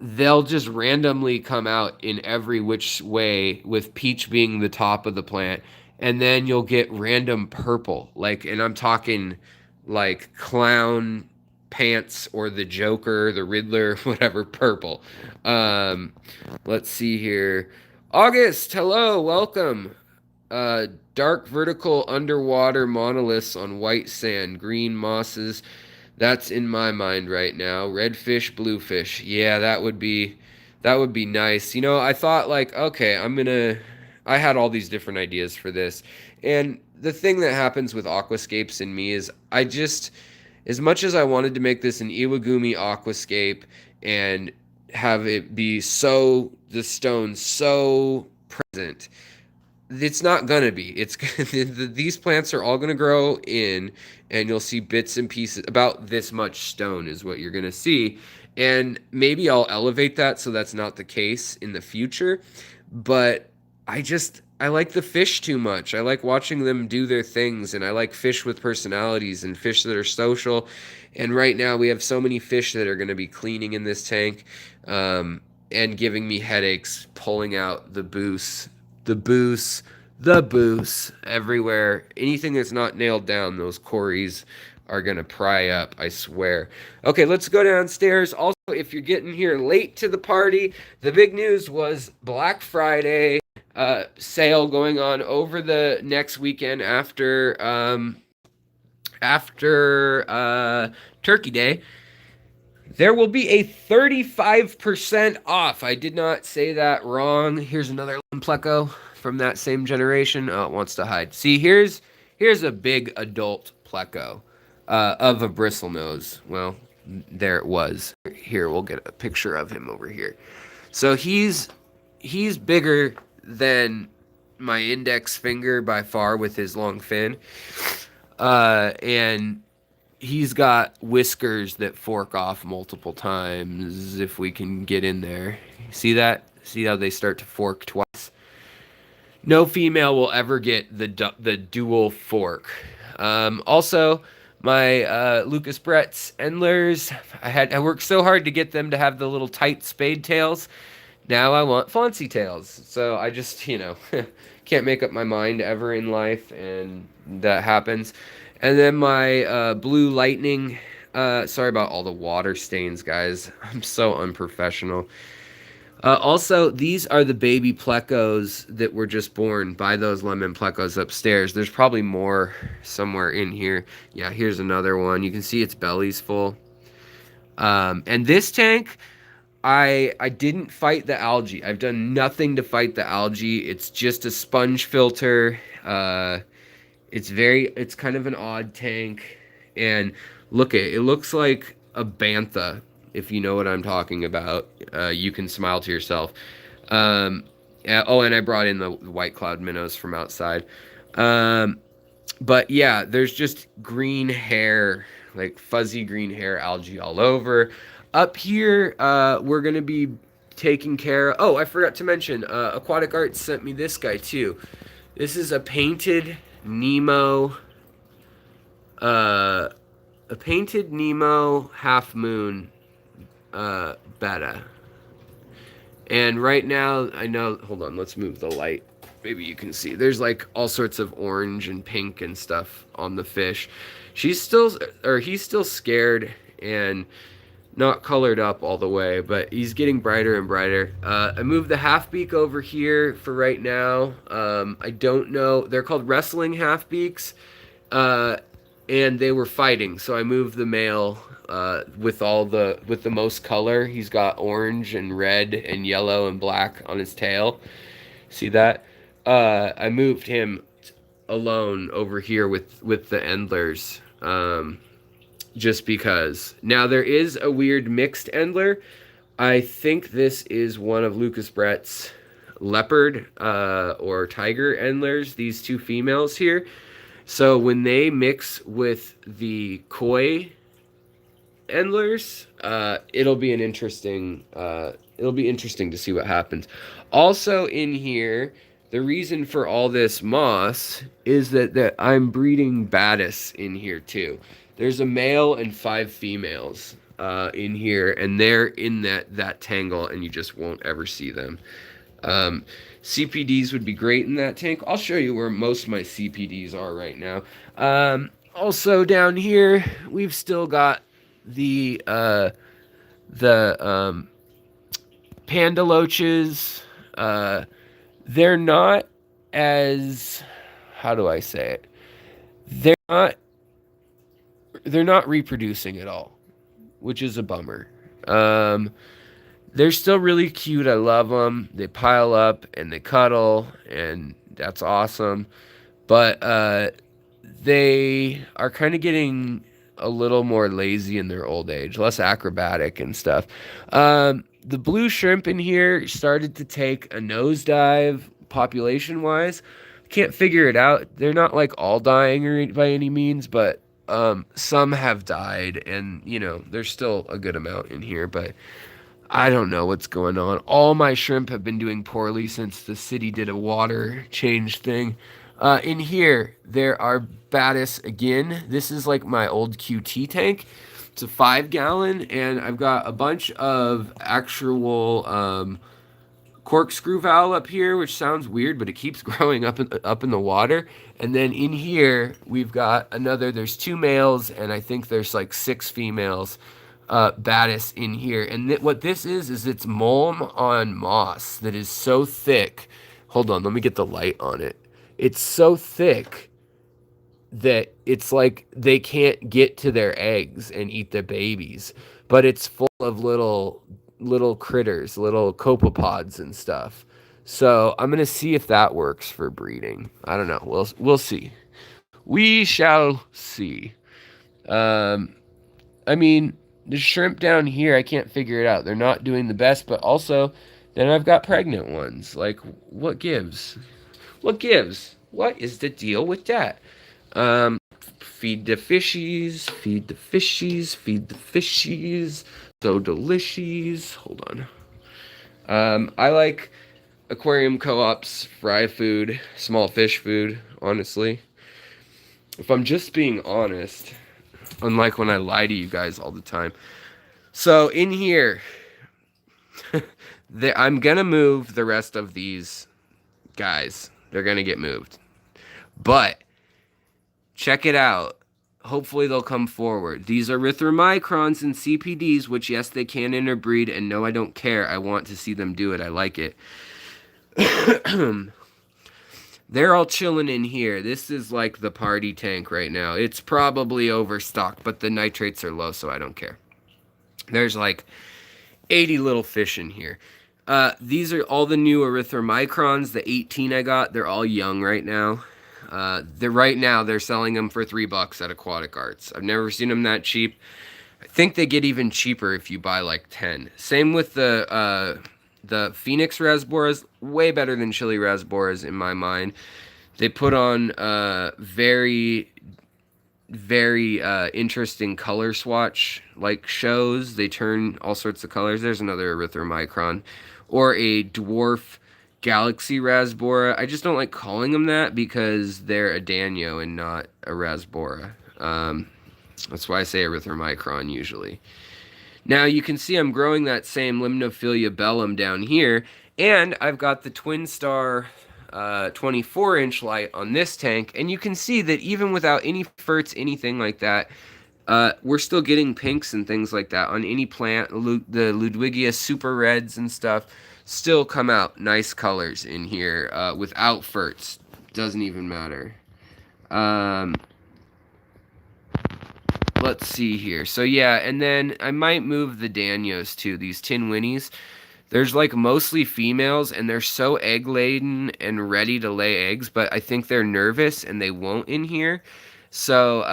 they'll just randomly come out in every which way, with peach being the top of the plant, and then you'll get random purple, like, and I'm talking like clown pants or the Joker, the Riddler, whatever, purple. Let's see here. August, hello, welcome. Dark vertical underwater monoliths on white sand, green mosses. That's in my mind right now. Redfish, bluefish. Yeah, that would be nice. You know, I thought like, okay, I had all these different ideas for this. And the thing that happens with aquascapes in me is I just, as much as I wanted to make this an Iwagumi aquascape and have it be so, the stone so present, it's not gonna be. It's these plants are all gonna grow in, and you'll see bits and pieces. About this much stone is what you're gonna see, and maybe I'll elevate that so that's not the case in the future. But I like the fish too much. I like watching them do their things, and I like fish with personalities and fish that are social. And right now we have so many fish that are gonna be cleaning in this tank, and giving me headaches, pulling out the booze, the booze everywhere. Anything that's not nailed down, those cories are gonna pry up, I swear. Okay, let's go downstairs. Also, if you're getting here late to the party, the big news was Black Friday sale going on over the next weekend after Turkey Day. There will be a 35% off. I did not say that wrong. Here's another pleco from that same generation. Oh, it wants to hide. See, here's a big adult pleco of a bristlenose. Well, there it was. Here, we'll get a picture of him over here. So he's bigger than my index finger by far with his long fin. And he's got whiskers that fork off multiple times if we can get in there. See that? See how they start to fork twice? No female will ever get the dual fork. Also, my Lucas Bretz Endlers, I worked so hard to get them to have the little tight spade tails. Now I want Fonzie tails. So I just, can't make up my mind ever in life, and that happens. And then my Blue Lightning, sorry about all the water stains, guys. I'm so unprofessional. Also, these are the baby plecos that were just born by those lemon plecos upstairs. There's probably more somewhere in here. Yeah, here's another one. You can see its belly's full. And this tank, I didn't fight the algae. I've done nothing to fight the algae. It's just a sponge filter. It's kind of an odd tank. And look, it looks like a bantha. If you know what I'm talking about, you can smile to yourself. And I brought in the white cloud minnows from outside. But yeah, there's just green hair, like fuzzy green hair algae all over. Up here, we're going to be taking care of... Oh, I forgot to mention, Aquatic Arts sent me this guy too. This is a painted Nemo... a painted Nemo half moon betta. And right now, I know... Hold on, let's move the light maybe you can see. There's like all sorts of orange and pink and stuff on the fish. She's still, or he's still scared and not colored up all the way, but he's getting brighter and brighter. I moved the half beak over here for right now. I don't know. They're called wrestling half beaks, and they were fighting. So I moved the male with the most color. He's got orange and red and yellow and black on his tail. See that? I moved him alone over here with the endlers. Just because. Now there is a weird mixed endler. I think this is one of Lucas Brett's leopard or tiger endlers, these two females here. So when they mix with the koi endlers, it'll be interesting to see what happens. Also in here, the reason for all this moss is that I'm breeding Battis in here too. There's a male and 5 females in here, and they're in that tangle, and you just won't ever see them. CPDs would be great in that tank. I'll show you where most of my CPDs are right now. Also down here, we've still got the panda loaches. They're not as, how do I say it? They're not reproducing at all, which is a bummer. They're still really cute. I love them. They pile up and they cuddle, and that's awesome. But they are kind of getting a little more lazy in their old age, less acrobatic and stuff. The blue shrimp in here started to take a nosedive population-wise. Can't figure it out. They're not like all dying or by any means, but some have died, and there's still a good amount in here, but I don't know what's going on. All my shrimp have been doing poorly since the city did a water change thing. In here, there are Battis again. This is like my old QT tank. It's a 5-gallon, and I've got a bunch of actual corkscrew valve up here, which sounds weird, but it keeps growing up in the water. And then in here, we've got there's 2 males, and I think there's like 6 females. Battis in here, and what this is it's mulm on moss that is so thick. Hold on, let me get the light on it. It's so thick that it's like they can't get to their eggs and eat the babies, but it's full of little critters, little copepods and stuff. So I'm gonna see if that works for breeding. I don't know. We'll see. We shall see. I mean, the shrimp down here, I can't figure it out. They're not doing the best, but also, then I've got pregnant ones. Like, what gives? What gives? What is the deal with that? Feed the fishies, feed the fishies, feed the fishies. So delicious. Hold on. I like aquarium co-op's fry food, small fish food, honestly. If I'm just being honest, unlike when I lie to you guys all the time. So in here, I'm going to move the rest of these guys. They're going to get moved. But check it out. Hopefully they'll come forward. These are erythromicrons and CPDs, which yes, they can interbreed, and no, I don't care. I want to see them do it. I like it. They're all chilling in here. This is like the party tank right now. It's probably overstocked, but the nitrates are low, so I don't care. There's like 80 little fish in here. These are all the new erythromicrons. The 18 I got, they're all young right now. They're selling them for $3 at Aquatic Arts. I've never seen them that cheap. I think they get even cheaper if you buy like 10. Same with the Phoenix Rasboras, way better than Chili Rasboras in my mind. They put on very, very interesting color swatch like shows. They turn all sorts of colors. There's another erythromicron. Or a dwarf Galaxy Rasbora. I just don't like calling them that because they're a Danio and not a Rasbora. That's why I say erythromicron usually. Now you can see I'm growing that same Limnophilia bellum down here, and I've got the Twin Star 24-inch light on this tank, and you can see that even without any ferts, anything like that, we're still getting pinks and things like that on any plant. The Ludwigia Super Reds and stuff still come out nice colors in here without ferts. Doesn't even matter. Let's see here. So yeah, and then I might move the Danios too, these Tin Winnies. There's like mostly females, and they're so egg laden and ready to lay eggs, but I think they're nervous and they won't in here. So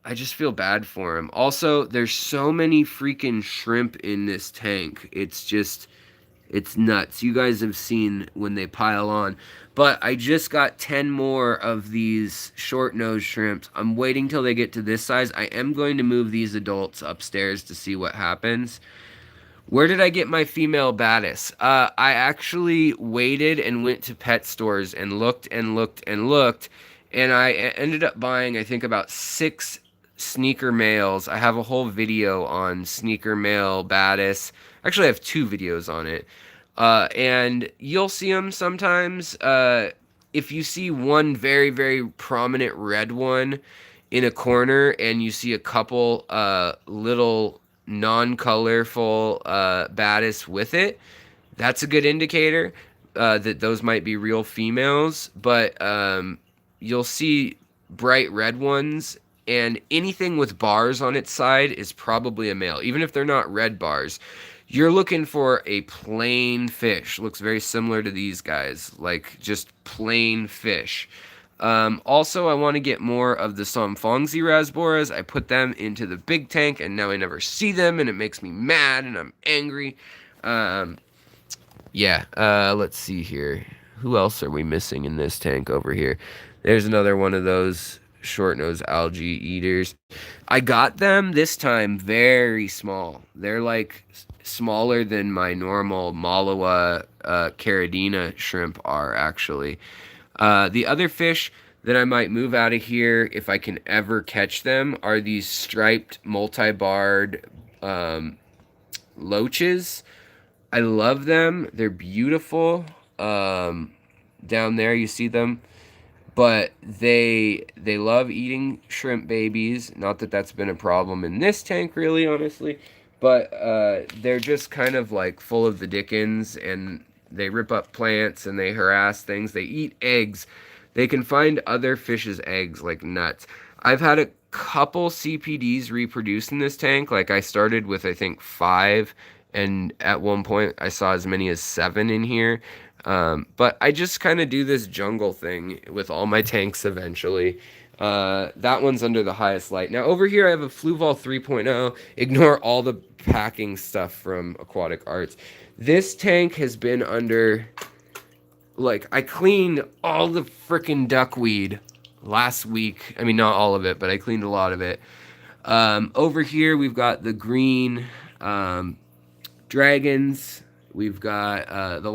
I just feel bad for them. Also, there's so many freaking shrimp in this tank. It's nuts. You guys have seen when they pile on. But I just got 10 more of these short-nosed shrimps. I'm waiting till they get to this size. I am going to move these adults upstairs to see what happens. Where did I get my female Battis? I actually waited and went to pet stores and looked and looked and looked. And I ended up buying, I think, about 6 sneaker males. I have a whole video on sneaker male Battis. Actually, I have 2 videos on it. And you'll see them sometimes. If you see one very, very prominent red one in a corner and you see a couple little non-colorful Battis with it, that's a good indicator that those might be real females. But you'll see bright red ones, and anything with bars on its side is probably a male, even if they're not red bars. You're looking for a plain fish. Looks very similar to these guys, like just plain fish. Also, I want to get more of the Somfongzi Rasboras. I put them into the big tank, and now I never see them, and it makes me mad, and I'm angry. Yeah, let's see here. Who else are we missing in this tank over here? There's another one of those short-nosed algae eaters. I got them this time very small. They're like smaller than my normal Malawa Caridina shrimp are, actually. The other fish that I might move out of here, if I can ever catch them, are these striped multi-barred loaches. I love them. They're beautiful. Down there, you see them. But they love eating shrimp babies. Not that that's been a problem in this tank, really, honestly. But they're just kind of like full of the dickens, and they rip up plants, and they harass things. They eat eggs. They can find other fish's eggs like nuts. I've had a couple CPDs reproduce in this tank. Like, I started with, I think, 5, and at one point I saw as many as 7 in here. But I just kind of do this jungle thing with all my tanks eventually. That one's under the highest light. Now over here I have a Fluval 3.0. Ignore all the packing stuff from Aquatic Arts. This tank has been under, like, I cleaned all the frickin' duckweed last week. I mean, not all of it, but I cleaned a lot of it. Over here we've got the green dragons. We've got the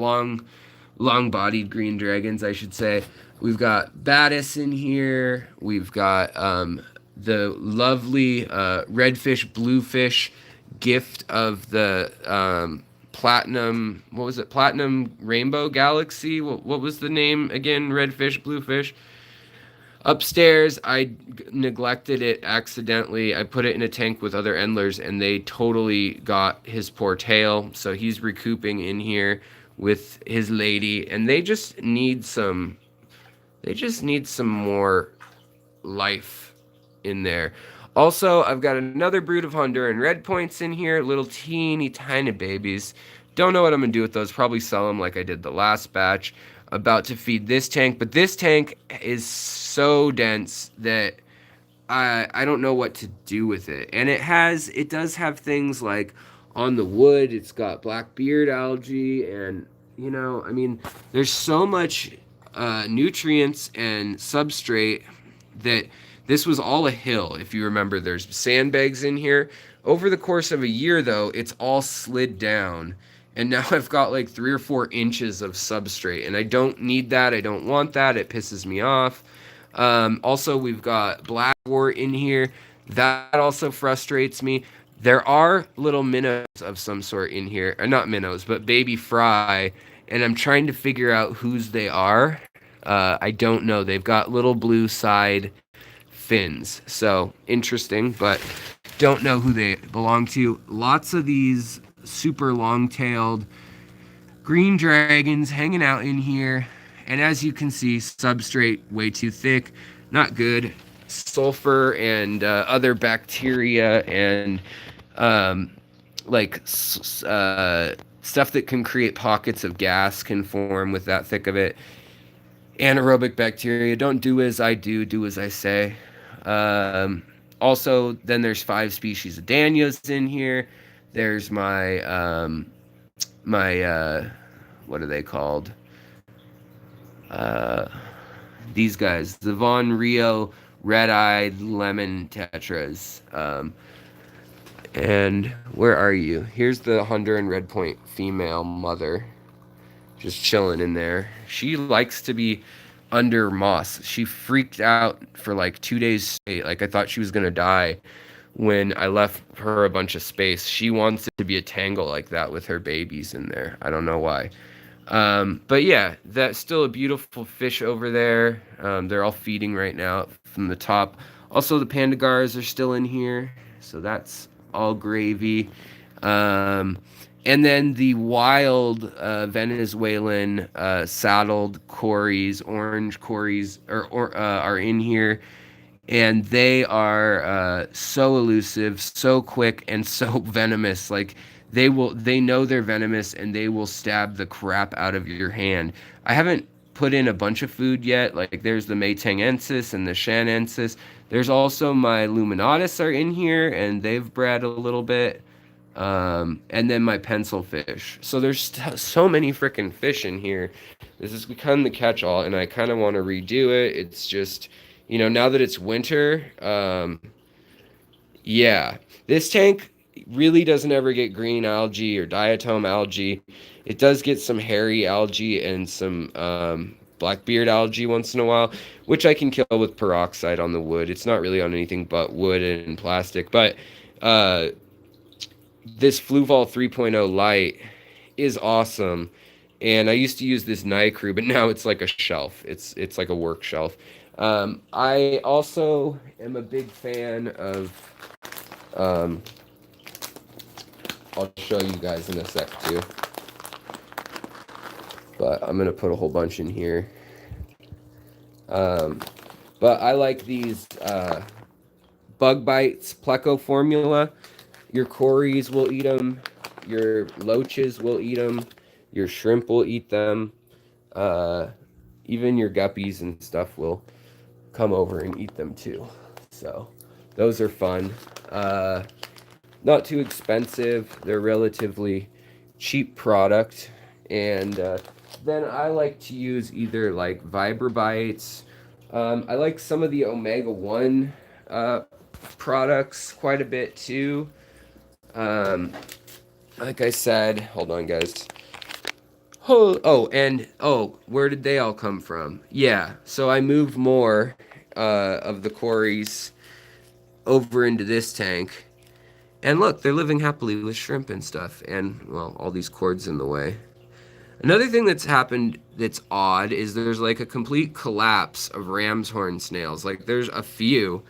long-bodied green dragons, I should say. We've got Battis in here. We've got the lovely redfish, bluefish gift of the platinum, what was it? Platinum Rainbow Galaxy? What was the name again? Redfish, bluefish. Upstairs, I neglected it accidentally. I put it in a tank with other endlers, and they totally got his poor tail. So he's recouping in here with his lady, and they just need some more life in there. Also, I've got another brood of Honduran red points in here, little teeny tiny babies. Don't know what I'm gonna do with those. Probably sell them like I did the last batch. About to feed this tank, but this tank is so dense that I don't know what to do with it. And it does have things like on the wood, it's got black beard algae, and you know, I mean, there's so much nutrients and substrate that this was all a hill. If you remember, there's sandbags in here. Over the course of a year, though, it's all slid down. And now I've got like 3 or 4 inches of substrate, and I don't need that. I don't want that. It pisses me off. Also, we've got blackwort in here. That also frustrates me. There are little minnows of some sort in here. Not minnows, but baby fry. And I'm trying to figure out whose they are. I don't know. They've got little blue side fins. So interesting, but don't know who they belong to. Lots of these super long-tailed green dragons hanging out in here. And as you can see, substrate way too thick, not good. Sulfur and other bacteria and like stuff that can create pockets of gas can form with that thick of it. Anaerobic bacteria. Don't do as I do, do as I say. Also, then there's 5 species of Danias in here. There's my what are they called? These guys, the Von Rio red-eyed lemon tetras. And where are you? Here's the Honduran red point female mother, just chilling in there. She likes to be under moss. She freaked out for like 2 days straight. Like I thought she was gonna die when I left her a bunch of space. She wants it to be a tangle like that with her babies in there. I don't know why. But yeah, that's still a beautiful fish over there. They're all feeding right now from the top. Also, the pandagars are still in here, so that's all gravy. And then the wild Venezuelan saddled cories, orange cories, are in here. And they are so elusive, so quick, and so venomous. Like they know they're venomous, and they will stab the crap out of your hand. I haven't put in a bunch of food yet. Like there's the Maytangensis and the Shanensis. There's also my Luminatus are in here, and they've bred a little bit. And then my pencil fish. So there's so many freaking fish in here. This has become the catch-all, and I kind of want to redo it. It's just, now that it's winter, yeah. This tank really doesn't ever get green algae or diatom algae. It does get some hairy algae and some blackbeard algae once in a while, which I can kill with peroxide on the wood. It's not really on anything but wood and plastic, but this Fluval 3.0 light is awesome. And I used to use this Nicrew, but now it's like a shelf. It's like a work shelf. I also am a big fan of, I'll show you guys in a sec too. But I'm going to put a whole bunch in here. But I like these Bug Bites Pleco formula. Your cories will eat them. Your loaches will eat them. Your shrimp will eat them. Even your guppies and stuff will come over and eat them too. So those are fun. Not too expensive. They're relatively cheap product. And then I like to use either like Vibrobites. I like some of the Omega-1 products quite a bit too. Like I said, hold on guys. Where did they all come from? Yeah, so I moved more of the cories over into this tank. And look, they're living happily with shrimp and stuff. And, well, all these cords in the way. Another thing that's happened that's odd is there's like a complete collapse of ram's horn snails. Like there's a few.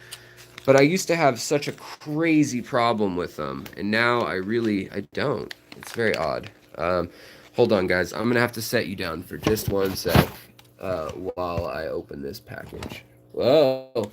But I used to have such a crazy problem with them, and now I don't. It's very odd. Hold on, guys. I'm going to have to set you down for just one sec while I open this package. Whoa.